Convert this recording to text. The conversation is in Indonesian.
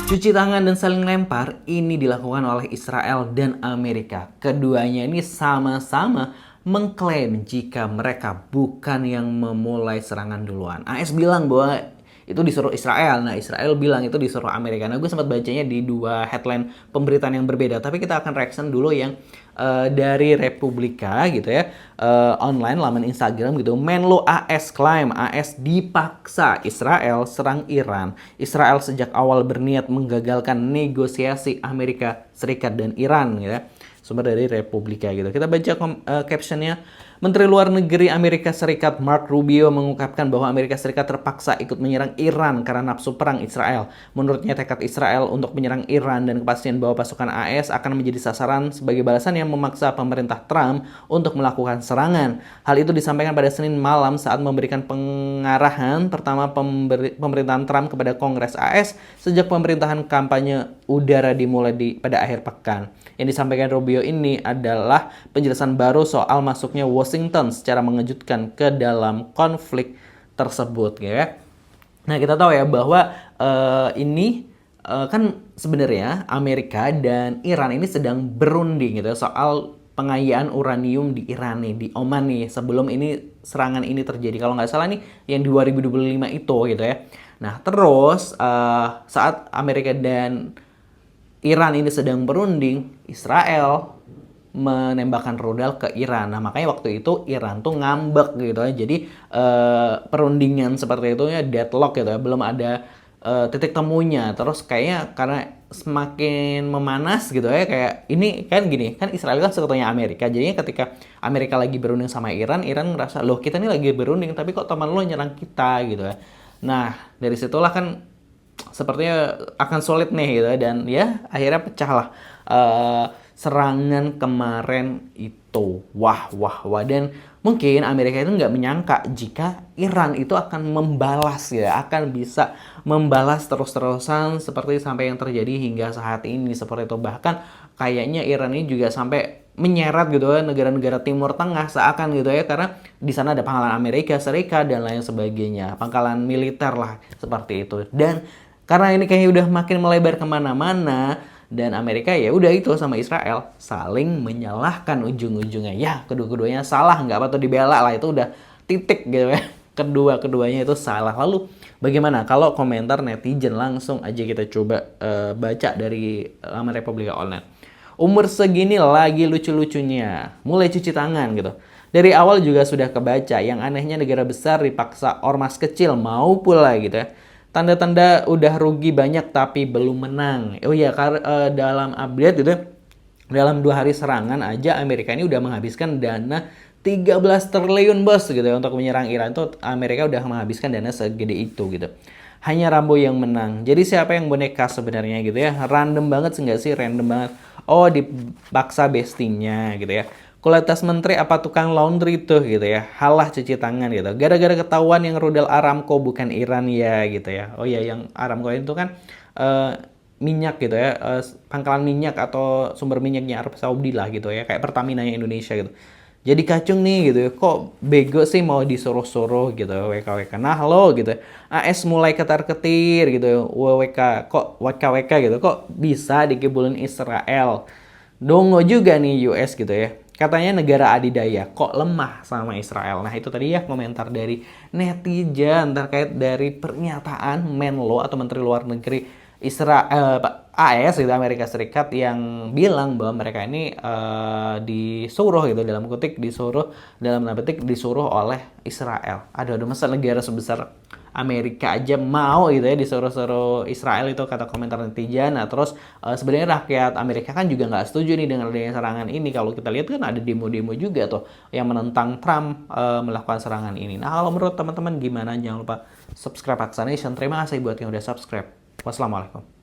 Cuci tangan dan saling lempar ini dilakukan oleh Israel dan Amerika. Keduanya ini sama-sama mengklaim jika mereka bukan yang memulai serangan duluan. AS bilang bahwa itu disuruh Israel. Nah, Israel bilang itu disuruh Amerika. Nah, gue sempat bacanya di dua headline pemberitaan yang berbeda. Tapi kita akan reaction dulu yang dari Republika gitu ya, online laman Instagram gitu. Menlo AS klaim AS dipaksa Israel serang Iran. Israel sejak awal berniat menggagalkan negosiasi Amerika Serikat dan Iran gitu ya. Sumber dari Republika gitu. Kita baca captionnya. Menteri Luar Negeri Amerika Serikat Mark Rubio mengungkapkan bahwa Amerika Serikat terpaksa ikut menyerang Iran karena nafsu perang Israel. Menurutnya tekad Israel untuk menyerang Iran dan kepastian bahwa pasukan AS akan menjadi sasaran sebagai balasan yang memaksa pemerintah Trump untuk melakukan serangan. Hal itu disampaikan pada Senin malam saat memberikan pengarahan pertama pemerintahan Trump kepada Kongres AS sejak pemerintahan kampanye udara dimulai pada akhir pekan. Yang disampaikan Rubio ini adalah penjelasan baru soal masuknya Washington secara mengejutkan ke dalam konflik tersebut ya. Nah, kita tahu ya bahwa ini kan sebenarnya Amerika dan Iran ini sedang berunding gitu soal pengayaan uranium di Iran nih, di Oman nih, sebelum ini serangan ini terjadi. Kalau nggak salah nih yang 2025 itu gitu ya. Nah, terus saat Amerika dan Iran ini sedang berunding, Israel menembakkan rudal ke Iran. Nah, makanya waktu itu Iran tuh ngambek gitu ya. Jadi perundingan seperti itu ya deadlock gitu ya. Belum ada titik temunya. Terus kayaknya karena semakin memanas gitu ya, kayak ini kan gini, kan Israel kan sekutunya Amerika. Jadinya ketika Amerika lagi berunding sama Iran, Iran ngerasa, loh kita ini lagi berunding tapi kok teman lo nyerang kita gitu ya. Nah, dari situlah kan sepertinya akan sulit nih gitu, dan ya akhirnya pecah lah serangan kemarin itu. Wah, dan mungkin Amerika itu nggak menyangka jika Iran itu akan membalas ya, akan bisa membalas terus-terusan seperti sampai yang terjadi hingga saat ini seperti itu. Bahkan kayaknya Iran ini juga sampai menyeret gitu ya negara-negara Timur Tengah seakan gitu ya, karena di sana ada pangkalan Amerika Serikat dan lain sebagainya, pangkalan militer lah seperti itu. Dan karena ini kayaknya udah makin melebar kemana-mana, dan Amerika ya udah itu sama Israel saling menyalahkan ujung-ujungnya. Ya kedua-keduanya salah, nggak patut dibela lah, itu udah titik gitu ya. Kedua-keduanya itu salah. Lalu bagaimana kalau komentar netizen? Langsung aja kita coba baca dari laman Republika Online. Umur segini lagi lucu-lucunya, mulai cuci tangan gitu. Dari awal juga sudah kebaca, yang anehnya negara besar dipaksa ormas kecil mau pula gitu ya. Tanda-tanda udah rugi banyak tapi belum menang. Oh iya, dalam update gitu, dalam 2 hari serangan aja Amerika ini udah menghabiskan dana 13 triliun bos gitu ya, untuk menyerang Iran. Itu Amerika udah menghabiskan dana segede itu gitu. Hanya Rambo yang menang. Jadi siapa yang boneka sebenarnya gitu ya? Random banget nggak sih? Random banget. Oh, dipaksa bestinya gitu ya. Kualitas menteri apa tukang laundry tuh gitu ya. Halah cuci tangan gitu. Gara-gara ketahuan yang rudal Aramco bukan Iran ya gitu ya. Oh ya, yang Aramco itu kan minyak gitu ya. Pangkalan minyak atau sumber minyaknya Arab Saudi lah gitu ya. Kayak Pertamina-nya Indonesia gitu. Jadi kacung nih gitu ya. Kok bego sih mau disuruh-suruh gitu WKWK. Nah lo gitu. AS mulai ketar-ketir gitu. WWK kok WKWK gitu. Kok bisa dikibulin Israel. Dongo juga nih US gitu ya. Katanya negara adidaya, kok lemah sama Israel. Nah itu tadi ya komentar dari netizen terkait dari pernyataan Menlo atau Menteri Luar Negeri Israel, AS gitu, Amerika Serikat, yang bilang bahwa mereka ini disuruh gitu, dalam tanda petik disuruh oleh Israel. Aduh, masa negara sebesar Amerika aja mau gitu ya disuruh-suruh Israel, itu kata komentar netizen. Nah terus sebenarnya rakyat Amerika kan juga nggak setuju nih dengan adanya serangan ini. Kalau kita lihat kan ada demo-demo juga tuh yang menentang Trump melakukan serangan ini. Nah kalau menurut teman-teman gimana? Jangan lupa subscribe Aksa Nation. Terima kasih buat yang udah subscribe. Wassalamualaikum.